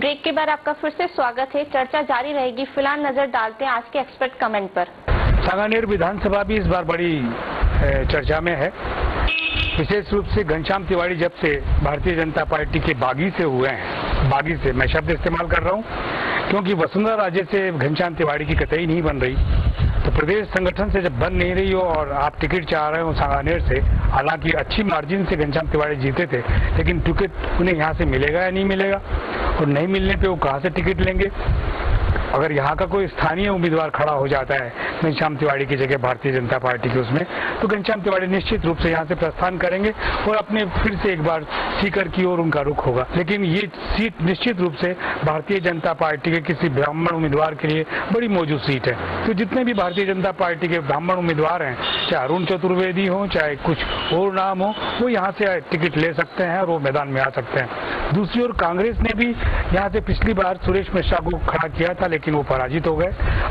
Break के बाद आपका फिर से स्वागत है। चर्चा जारी रहेगी। फिलहाल नजर डालते हैं आज के एक्सपर्ट कमेंट पर। सांगानेर विधानसभा भी इस बार बड़ी चर्चा में है। विशेष रूप से घनश्याम तिवारी जब से भारतीय जनता पार्टी के बागी से हुए हैं, बागी से मैं शब्द इस्तेमाल कर रहा हूं क्योंकि वसुंधरा राजे से घनश्याम तिवारी की कतई नहीं बन रही, तो प्रदेश संगठन से जब बन नहीं रही हो और आप टिकट चाह रहे हो सांगानेर से, हालांकि अच्छी मार्जिन से घनश्याम तिवारी जीते थे, लेकिन टिकट उन्हें यहाँ से मिलेगा या नहीं मिलेगा, और नहीं मिलने पे वो कहाँ से टिकट लेंगे। अगर यहाँ का कोई स्थानीय उम्मीदवार खड़ा हो जाता है घनश्याम तिवारी की जगह भारतीय जनता पार्टी के उसमें, तो घनश्याम तिवारी निश्चित रूप से यहाँ से प्रस्थान करेंगे और अपने फिर से एक बार सीकर की ओर उनका रुख होगा। लेकिन ये सीट निश्चित रूप से भारतीय जनता पार्टी के किसी ब्राह्मण उम्मीदवार के लिए बड़ी मौजूद सीट है। तो जितने भी भारतीय जनता पार्टी के ब्राह्मण उम्मीदवार हैं, चाहे अरुण चतुर्वेदी हो, चाहे कुछ और नाम हो, वो यहाँ से टिकट ले सकते हैं और वो मैदान में आ सकते हैं। दूसरी ओर कांग्रेस ने भी यहाँ से पिछली बार सुरेश मिश्रा को खड़ा किया था, लेकिन वो पराजित हो गए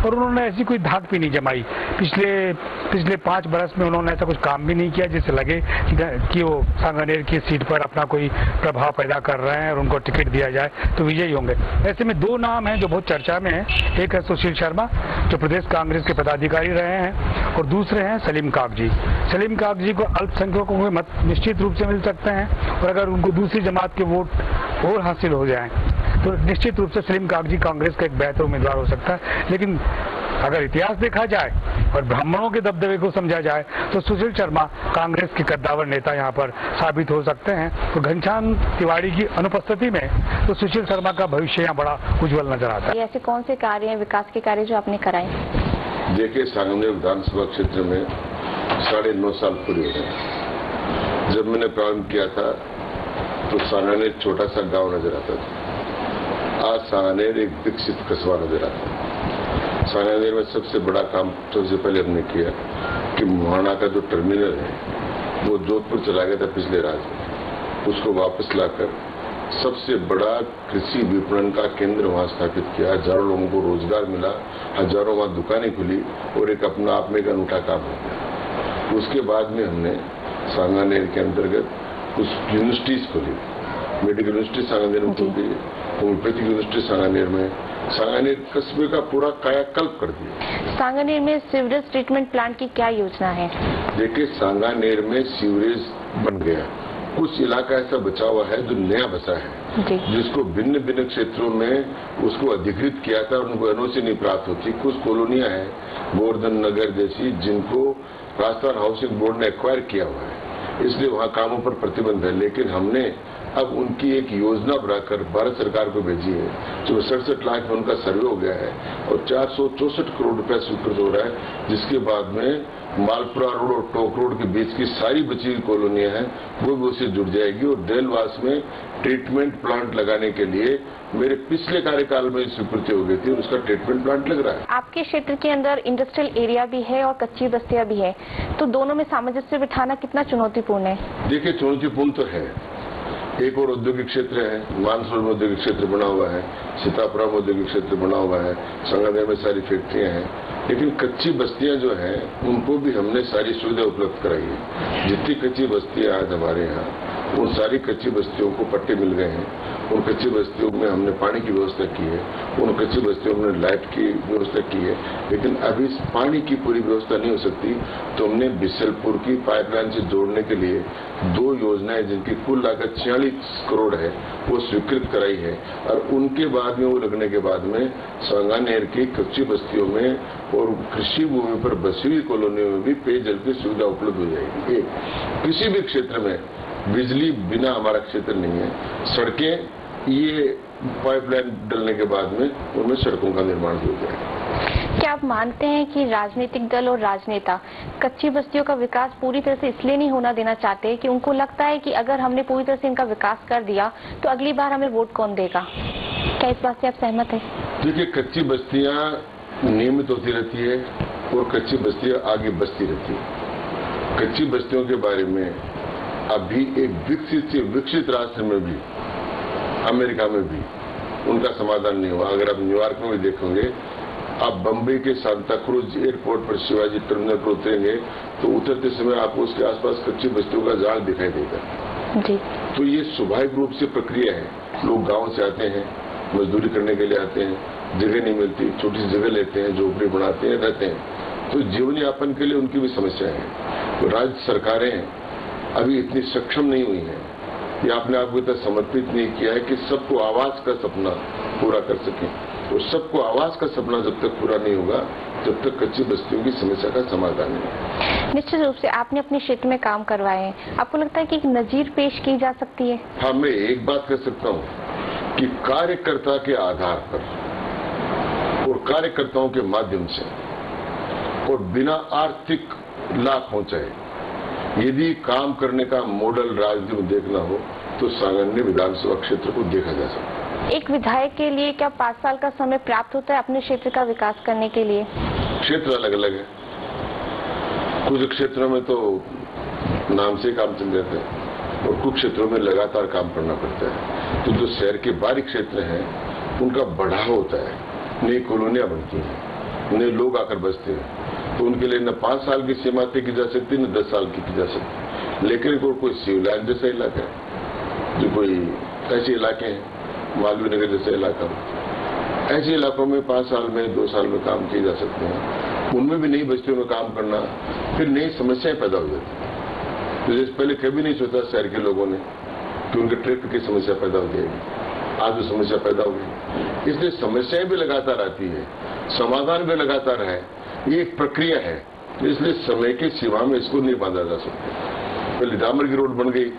और उन्होंने ऐसी कोई धाक भी नहीं जमाई। पिछले 5 बरस में उन्होंने ऐसा कुछ काम भी नहीं किया जिससे लगे कि वो सांगानेर की सीट पर अपना कोई प्रभाव पैदा कर रहे हैं और उनको टिकट दिया जाए तो विजयी होंगे। ऐसे में 2 नाम हैं जो बहुत चर्चा में हैं। एक है सुशील शर्मा जो प्रदेश कांग्रेस के पदाधिकारी रहे हैं, और दूसरे हैं सलीम कागजी। सलीम कागजी को अल्पसंख्यकों के मत निश्चित रूप से मिल सकते हैं, और अगर उनको दूसरी जमात के वोट और हासिल हो जाए तो निश्चित रूप से सलीम कागजी कांग्रेस का एक बेहतर उम्मीदवार हो सकता है। लेकिन अगर इतिहास देखा जाए और ब्राह्मणों के दबदबे को समझा जाए तो सुशील शर्मा कांग्रेस के कद्दावर नेता यहाँ पर साबित हो सकते हैं। तो घनश्याम तिवारी की अनुपस्थिति में तो सुशील शर्मा का भविष्य यहाँ बड़ा उज्जवल नजर आता है। ऐसे कौन से कार्य हैं, विकास के कार्य जो आपने कराए? देखिए, सांगानेर विधानसभा क्षेत्र में 9.5 साल पूरे हो गए। जब मैंने प्रारंभ किया था तो सांगानेर छोटा सा गांव नजर आता था। आज सांगानेर एक विकसित कस्बा नजर आता है। सांगानेर में सबसे बड़ा काम सबसे पहले हमने किया कि मुहाना का जो टर्मिनल है वो जोधपुर चला गया था पिछले रात में, उसको वापस लाकर सबसे बड़ा कृषि विपणन का केंद्र वहां स्थापित किया। हजारों लोगों को रोजगार मिला, हजारों वहां दुकानें खुली और एक अपना आप में एक अनूठा काम हो गया। उसके बाद में हमने सांगानेर के अंतर्गत कुछ यूनिवर्सिटीज खोली। मेडिकल यूनिवर्सिटी सांगानेर में खोली, होम्योपैथिक यूनिवर्सिटी सांगानेर में, सांगानेर कस्बे का पूरा कायाकल्प कर दिया। सांगानेर में सीवरेज ट्रीटमेंट प्लांट की क्या योजना है? देखिए, सांगानेर में सीवरेज बन गया, कुछ इलाका ऐसा बचा हुआ है जो नया बचा है, जिसको भिन्न भिन्न क्षेत्रों में उसको अधिकृत किया था, उनको एनओसी नहीं प्राप्त होती। कुछ कॉलोनियां हैं गोवर्धन नगर जैसी जिनको राजस्थान हाउसिंग बोर्ड ने एक्वायर किया हुआ है, इसलिए वहां कामों पर प्रतिबंध है। लेकिन हमने अब उनकी एक योजना बनाकर भारत सरकार को भेजी है, जो 67 लाख में उनका सर्वे हो गया है और 464 करोड़ रुपया स्वीकृत हो रहा है, जिसके बाद में मालपुरा रोड और टोक रोड के बीच की सारी बची हुई कॉलोनियां हैं वो भी उससे जुड़ जाएगी। और डेलवास में ट्रीटमेंट प्लांट लगाने के लिए मेरे पिछले कार्यकाल में स्वीकृति हो गई थी और उसका ट्रीटमेंट प्लांट लग रहा है। आपके क्षेत्र के अंदर इंडस्ट्रियल एरिया भी है और कच्ची बस्तियां भी है, तो दोनों में सामंजस्य बिठाना कितना चुनौतीपूर्ण है? देखिए, चुनौतीपूर्ण तो है। एक और औद्योगिक क्षेत्र है, मानसरोवर में औद्योगिक क्षेत्र बना हुआ है, सीतापुरा में औद्योगिक क्षेत्र बना हुआ है, सांगानेर में सारी फैक्ट्रियां हैं, लेकिन कच्ची बस्तियां जो हैं उनको भी हमने सारी सुविधा उपलब्ध कराई है। जितनी कच्ची बस्तियां आज हमारे यहाँ, उन सारी कच्ची बस्तियों को पट्टे मिल गए हैं। उन कच्ची बस्तियों में हमने पानी की व्यवस्था की है, उन कच्ची बस्तियों में लाइट की व्यवस्था की है, लेकिन अभी पानी की पूरी व्यवस्था नहीं हो सकती। तो हमने बिसलपुर की पाइपलाइन से जोड़ने के लिए 2 योजनाएं जिनकी कुल लागत 46 करोड़ है वो स्वीकृत कराई है, और उनके बाद में वो लगने के बाद में सांगानेर की कच्ची बस्तियों में और कृषि भूमि पर बसी हुई कॉलोनियों में भी पेयजल की सुविधा उपलब्ध हो जाएगी। किसी भी क्षेत्र में बिजली बिना हमारा क्षेत्र नहीं है। सड़कें, ये पाइपलाइन डलने के बाद में उनमें सड़कों का निर्माण भी हो जाएगा। क्या आप मानते हैं कि राजनीतिक दल और राजनेता कच्ची बस्तियों का विकास पूरी तरह से इसलिए नहीं होना देना चाहते कि उनको लगता है कि अगर हमने पूरी तरह से इनका विकास कर दिया तो अगली बार हमें वोट कौन देगा? क्या इस बात से आप सहमत हैं? देखिए, कच्ची बस्तियां नियमित होती रहती है और कच्ची बस्तियां आगे बसती रहती है। कच्ची बस्तियों के बारे में अभी एक विकसित से विकसित राष्ट्र में भी, अमेरिका में भी उनका समाधान नहीं हुआ। अगर आप न्यूयॉर्क में भी देखोगे, आप बम्बई के सांता क्रूज एयरपोर्ट पर शिवाजी टर्मिनल पर उतरेंगे तो उतरते समय आपको उसके आसपास कच्ची बस्तियों का जाल दिखाई देगा। जी। तो ये स्वाभाविक रूप से प्रक्रिया है। लोग गांव से आते हैं, मजदूरी करने के लिए आते हैं, जगह नहीं मिलती, छोटी सी जगह लेते हैं, झोपड़ी बनाते हैं, रहते हैं। तो जीवन यापन के लिए उनकी भी समस्या है। तो राज्य सरकारें अभी इतनी सक्षम नहीं हुई हैं, या अपने आप को इतना समर्पित नहीं किया है कि सबको आवास का सपना पूरा कर सकें। तो सबको आवास का सपना जब तक पूरा नहीं होगा, जब तक कच्ची बस्तियों की समस्या का समाधान नहीं। निश्चित रूप से आपने अपने क्षेत्र में काम करवाए हैं, आपको लगता है कि एक नजीर पेश की जा सकती है? हाँ, मैं एक बात कर सकता हूँ कि कार्यकर्ता के आधार पर और कार्यकर्ताओं के माध्यम से और बिना आर्थिक लाभ पहुंचाए यदि काम करने का मॉडल राजनीति में देखना हो तो सांगन्य विधानसभा क्षेत्र को देखा जा सकता है। एक विधायक के लिए क्या 5 साल का समय प्राप्त होता है अपने क्षेत्र का विकास करने के लिए? क्षेत्र अलग अलग है। कुछ क्षेत्रों में तो नाम से काम चल जाता है और कुछ क्षेत्रों में लगातार काम करना पड़ता है। तो जो शहर के बाहरी क्षेत्र हैं उनका बढ़ाव होता है, नई कॉलोनियां बनती हैं, नए लोग आकर बसते हैं, तो उनके लिए न 5 साल की सीमा तय की जा सकती, न 10 साल की जा सकती। लेकिन कोई सिविलाइन जैसा इलाका है, जो कोई ऐसे इलाके हैं, मालवीय नगर जैसा इलाका, ऐसे इलाकों में 5 साल में 2 साल में काम किए जा सकते हैं। उनमें भी नई बस्तियों में काम करना, फिर नई समस्याएं पैदा हो जाती हैं। तो जैसे पहले कभी नहीं सोचा शहर के लोगों ने कि उनके ट्रैफिक की समस्या पैदा हो जाएगी, आज वो समस्या पैदा हो गई। इसलिए समस्याएं भी लगातार आती है, समाधान भी लगातार है, ये एक प्रक्रिया है। इसलिए समय की सीमा में इसको नहीं बांधा जा सकता। पहले डामर की रोड बन गई,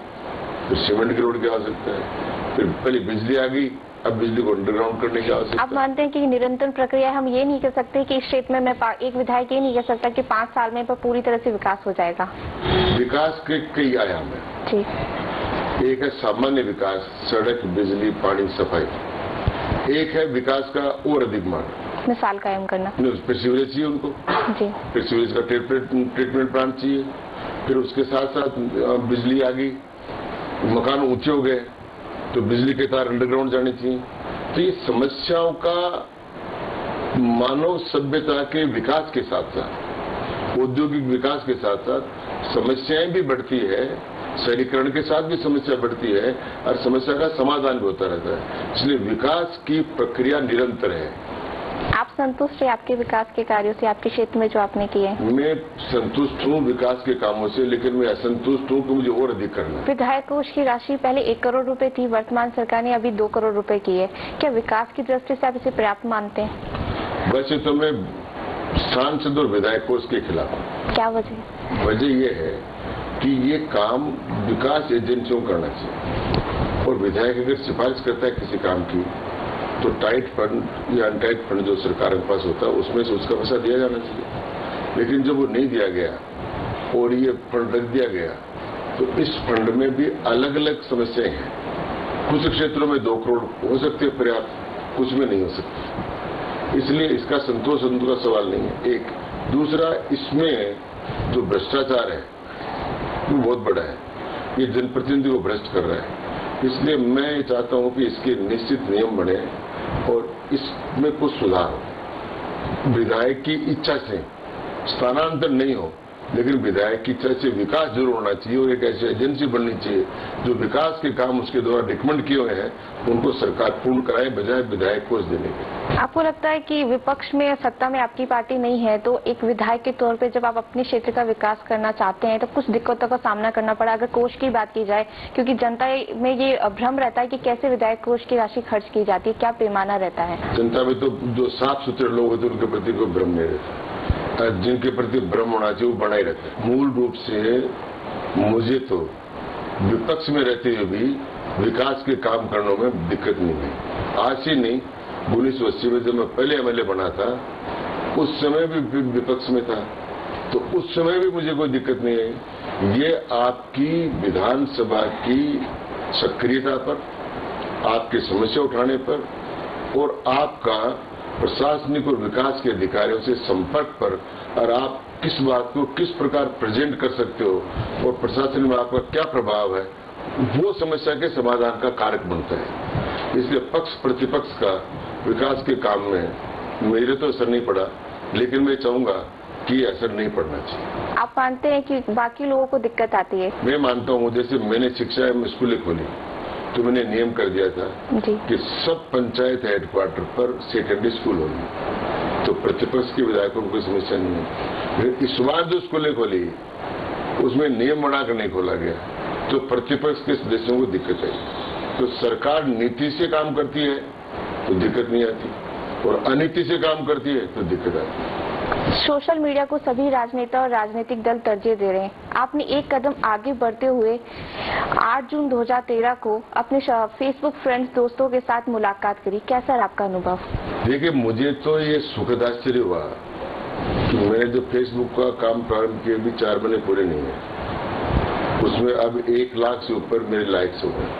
फिर सीमेंट की रोड की आवश्यकता है, फिर पहले बिजली आ गई, अब बिजली को अंडरग्राउंड करने की आवश्यकता। आप मानते हैं कि निरंतर प्रक्रिया, हम ये नहीं कह सकते कि इस क्षेत्र में मैं एक विधायक ये नहीं कह सकता कि 5 साल में पूरी तरह से विकास हो जाएगा? विकास के कई आयाम है। ठीक। एक है सामान्य विकास, सड़क, बिजली, पानी, सफाई। एक है विकास का और अधिक मांग, मिसाल कायम करना। फिर सीवरेज चाहिए उनको जी। फिर सीवरेज का ट्रीटमेंट प्लांट चाहिए, फिर उसके साथ साथ बिजली आ गई, मकान ऊंचे हो गए तो बिजली के तार अंडरग्राउंड जाने चाहिए। तो ये समस्याओं का मानव सभ्यता के विकास के साथ साथ, औद्योगिक विकास के साथ साथ समस्याएं भी बढ़ती है, शहरीकरण के साथ भी समस्या बढ़ती है और समस्या का समाधान भी होता रहता है। इसलिए विकास की प्रक्रिया निरंतर है। आप संतुष्ट हैं आपके विकास के कार्यों से, आपके क्षेत्र में जो आपने किए हैं? मैं संतुष्ट हूँ विकास के कामों से, लेकिन मैं असंतुष्ट हूँ कि मुझे और अधिक करना है। विधायक कोष की राशि पहले 1 करोड़ रुपए थी, वर्तमान सरकार ने अभी 2 करोड़ रुपए की है। क्या विकास की दृष्टि से आप इसे पर्याप्त मानते हैं? वैसे तो मैं सांसद और विधायक कोष के खिलाफ हूँ। क्या वजह? वजह ये है कि ये काम विकास एजेंसियों को करना चाहिए, और विधायक अगर सिफारिश करता है किसी काम की तो टाइट फंड या अनटाइट फंड जो सरकार के पास होता है उसमें से उसका पैसा दिया जाना चाहिए। लेकिन जब वो नहीं दिया गया और ये फंड रख दिया गया तो इस फंड में भी अलग अलग समस्याएं हैं। कुछ क्षेत्रों में 2 करोड़ हो सकते हैं पर्याप्त, कुछ में नहीं हो सकते। इसलिए इसका संतोष का सवाल नहीं है। एक दूसरा, इसमें जो भ्रष्टाचार है वो बहुत बड़ा है, ये जनप्रतिनिधि को भ्रष्ट कर रहा है। इसलिए मैं चाहता हूं कि इसके निश्चित नियम बने और इसमें कुछ सुधार हो। विधायक की इच्छा से स्थानांतरण नहीं हो, लेकिन विधायक की इच्छा से विकास जरूर होना चाहिए और एक ऐसी एजेंसी बननी चाहिए जो विकास के काम उसके द्वारा रिकमेंड किए हुए हैं उनको सरकार पूर्ण कराए, बजाय विधायक कोष देने के। आपको लगता है कि विपक्ष में, सत्ता में आपकी पार्टी नहीं है, तो एक विधायक के तौर पे जब आप अपने क्षेत्र का विकास करना चाहते हैं तो कुछ दिक्कतों का सामना करना पड़ा? अगर कोष की बात की जाए, क्योंकि जनता में ये भ्रम रहता है कि कैसे विधायक कोष की राशि खर्च की जाती है, क्या पैमाना रहता है? जनता में तो जो साफ सुथरे लोग होते हैं उनके प्रति कोई भ्रम नहीं रहता, जिनके प्रति भ्रम होना चाहिए वो बना ही रहता है। मूल रूप से मुझे तो विपक्ष में रहते हुए भी विकास के काम करने में दिक्कत नहीं हुई। आज ही नहीं, 1980 में जब मैं पहले एमएलए बना था उस समय भी विपक्ष में था, तो उस समय भी मुझे कोई दिक्कत नहीं आई। ये आपकी विधानसभा की सक्रियता पर, आपकी समस्या उठाने पर और आपका प्रशासनिक और विकास के अधिकारियों से संपर्क पर, और आप किस बात को किस प्रकार प्रेजेंट कर सकते हो और प्रशासन में आपका क्या प्रभाव है, वो समस्या के समाधान का कारक बनता है। इसलिए पक्ष प्रतिपक्ष का विकास के काम में मेरे तो असर नहीं पड़ा, लेकिन मैं चाहूंगा कि असर नहीं पड़ना चाहिए। आप मानते हैं कि बाकी लोगों को दिक्कत आती है? मैं मानता हूँ, जैसे मैंने शिक्षा स्कूलें खोली तो मैंने नियम कर दिया था जी। कि सब पंचायत हेडक्वार्टर पर सेकेंडरी स्कूल होंगे, तो प्रतिपक्ष के विधायकों को कोई समस्या नहीं है। लेकिन इस बार जो स्कूलें खोली उसमें नियम बनाकर नहीं खोला गया, तो प्रतिपक्ष के सदस्यों को दिक्कत आई। तो सरकार नीति से काम करती है तो दिक्कत नहीं आती, और अनीति से काम करती है तो दिक्कत आती है। सोशल मीडिया को सभी राजनेता और राजनीतिक दल तरजीह दे रहे हैं। आपने एक कदम आगे बढ़ते हुए 8 जून 2013 को अपने फेसबुक फ्रेंड्स दोस्तों के साथ मुलाकात करी। कैसा रहा आपका अनुभव? देखिए, मुझे तो ये सुखद आश्चर्य हुआ कि मैंने जो फेसबुक का काम प्रारंभ किया अभी 4 महीने पूरे नहीं है, उसमें अब 1 लाख से ऊपर मेरे लाइक्स हो गए।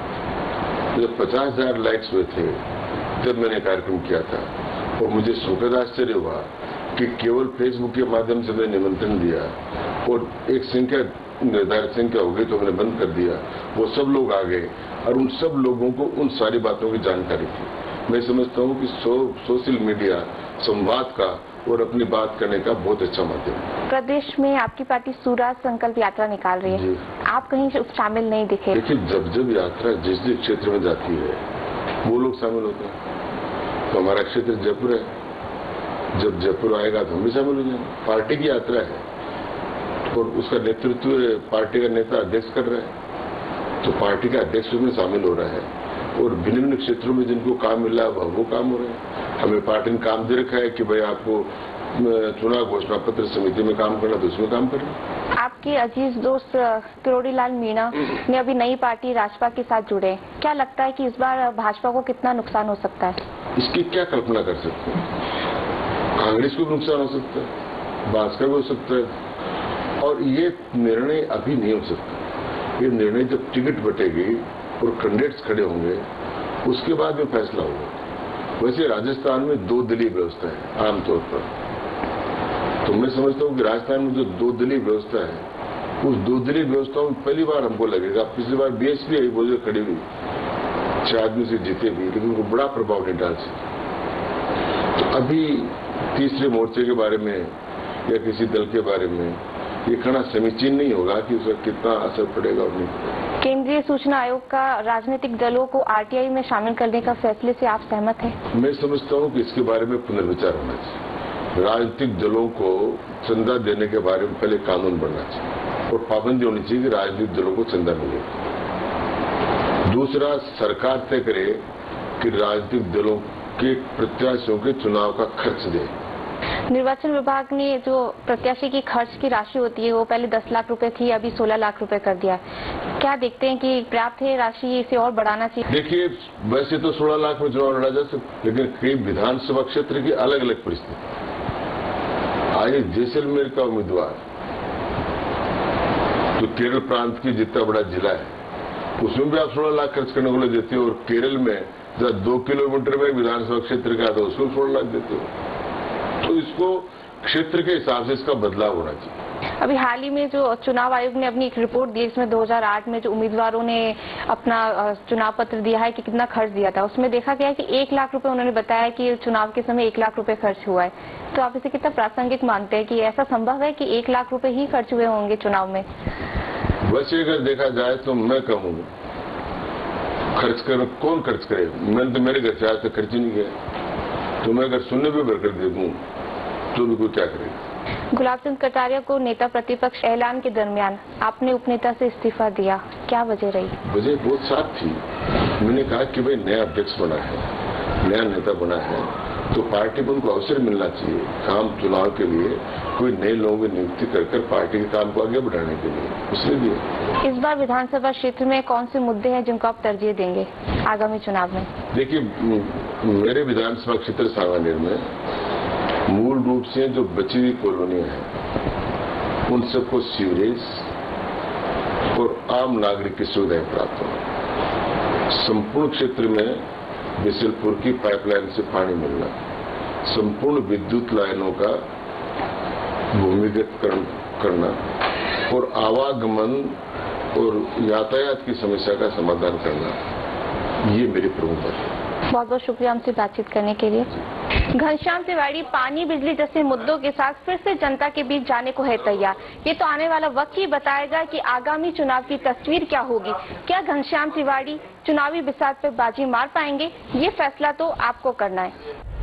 जब 50,000 लाइक्स हुए थे तब मैंने कार्यक्रम किया था, और मुझे सुखद आश्चर्य हुआ कि केवल फेसबुक के माध्यम से मैंने निमंत्रण दिया और एक संख्या निर्धारित संख्या हो गई तो मैंने बंद कर दिया। वो सब लोग आ गए और उन सब लोगों को उन सारी बातों की जानकारी थी। मैं समझता हूँ कि सोशल मीडिया संवाद का और अपनी बात करने का बहुत अच्छा माध्यम है। प्रदेश में आपकी पार्टी स्वराज संकल्प यात्रा निकाल रही है, आप कहीं शामिल नहीं दिखे। देखिए, जब यात्रा जिस जिस क्षेत्र में जाती है वो लोग शामिल होते हैं। तो हमारा क्षेत्र जयपुर है, जब जयपुर आएगा तो हम भी शामिल हो जाएंगे। पार्टी की यात्रा है और उसका नेतृत्व पार्टी का नेता अध्यक्ष कर रहा है, तो पार्टी का अध्यक्ष उसमें शामिल हो रहा है, और भिन्न भिन्न क्षेत्रों में जिनको काम मिला है वो काम हो रहे हैं। हमें पार्टी ने काम दे रखा है कि भाई आपको चुनाव घोषणा पत्र समिति में काम करना, तो उसमें काम करें। आपके अजीज दोस्त किरोड़ी लाल मीणा ने अभी नई पार्टी राजपा के साथ जुड़े। क्या लगता है कि इस बार भाजपा को कितना नुकसान हो सकता है? इसकी क्या कल्पना कर सकते हैं। कांग्रेस को भी नुकसान हो सकता है, भाजपा को हो सकता है, और ये निर्णय अभी नहीं हो सकता। ये निर्णय जब टिकट बटेगी और कैंडिडेट्स खड़े होंगे उसके बाद में फैसला होगा। वैसे राजस्थान में 2 दलीय व्यवस्था है आमतौर पर, तो मैं समझता हूँ कि राजस्थान में जो 2 दलीय व्यवस्था है उस 2 दलीय व्यवस्थाओं में पहली बार हमको लगेगा। पिछली बार बीएसपी आई, वो जो खड़ी हुई 6 आदमी से जीते भी, लेकिन वो बड़ा प्रभाव नहीं डाल सके। तो अभी तीसरे मोर्चे के बारे में या किसी दल के बारे में ये कहना समीचीन नहीं होगा कि उसका कितना असर पड़ेगा और नहीं पड़ेगा। केंद्रीय सूचना आयोग का राजनीतिक दलों को आरटीआई में शामिल करने का फैसले से आप सहमत हैं? मैं समझता हूँ कि इसके बारे में पुनर्विचार होना चाहिए। राजनीतिक दलों को चंदा देने के बारे में पहले कानून बनना चाहिए और पाबंदी होनी चाहिए कि राजनीतिक दलों को चंदा मिले। दूसरा, सरकार तय करे कि राजनीतिक दलों के प्रत्याशियों के चुनाव का खर्च दे। निर्वाचन विभाग ने जो प्रत्याशी की खर्च की राशि होती है वो पहले 10 लाख रुपए थी, अभी 16 लाख रुपए कर दिया। क्या देखते हैं कि पर्याप्त है राशि, इसे और बढ़ाना चाहिए? देखिए, वैसे तो 16 लाख में चुनाव लड़ा जा सकता, लेकिन कई विधानसभा क्षेत्र की अलग अलग परिस्थिति। आज जैसलमेर का उम्मीदवार जो केरल प्रांत की जितना बड़ा जिला है उसमें भी आप 16 लाख खर्च करने को देते हो, और केरल में जब 2 किलोमीटर में विधानसभा क्षेत्र का था उसको 16 लाख देते हो। तो इसको क्षेत्र के हिसाब से इसका बदलाव होना चाहिए। अभी हाल ही में जो चुनाव आयोग ने अपनी एक रिपोर्ट दी, इसमें 2008 में जो उम्मीदवारों ने अपना चुनाव पत्र दिया है कि कितना खर्च दिया था, उसमें देखा गया है कि 1 लाख रुपए उन्होंने बताया कि चुनाव के समय 1 लाख रुपए खर्च हुआ है। तो आप इसे कितना प्रासंगिक मानते हैं कि ऐसा संभव है कि 1 लाख रुपए ही खर्च हुए होंगे चुनाव में? वैसे अगर देखा जाए तो मैं कहूँ खर्च कर कौन खर्च करे, मैंने तो मेरे घर से आज तक खर्च ही नहीं किया। तो मैं अगर शून्य भी भरकर दे दूं तो भी कोई क्या करेगा। गुलाब चंद कटारिया को नेता प्रतिपक्ष ऐलान के दरमियान आपने उपनेता से इस्तीफा दिया, क्या वजह रही? वजह बहुत साफ थी। मैंने कहा कि भाई नया अध्यक्ष बना है, नया नेता बना है, तो पार्टी को उनको अवसर मिलना चाहिए काम चुनाव के लिए, कोई नए लोगों की नियुक्ति कर पार्टी के काम को आगे बढ़ाने के लिए, इसलिए दिया। इस बार विधानसभा क्षेत्र में कौन से मुद्दे हैं जिनको आप तरजीह देंगे आगामी चुनाव में? देखिए, मेरे विधानसभा क्षेत्र सांगानेर में मूल रूप से जो बची हुई कॉलोनियां हैं उन सबको सीवरेज और आम नागरिक की सुविधाएं प्राप्त हो। संपूर्ण क्षेत्र में बिशलपुर की पाइपलाइन से पानी मिलना, संपूर्ण विद्युत लाइनों का भूमिगत करना और आवागमन और यातायात की समस्या का समाधान करना, ये मेरी प्रमुख बात है। बहुत बहुत शुक्रिया हमसे बातचीत करने के लिए। घनश्याम तिवारी पानी बिजली जैसे मुद्दों के साथ फिर से जनता के बीच जाने को है तैयार। ये तो आने वाला वक्त ही बताएगा कि आगामी चुनाव की तस्वीर क्या होगी। क्या घनश्याम तिवारी चुनावी बिसात पर बाजी मार पाएंगे, ये फैसला तो आपको करना है।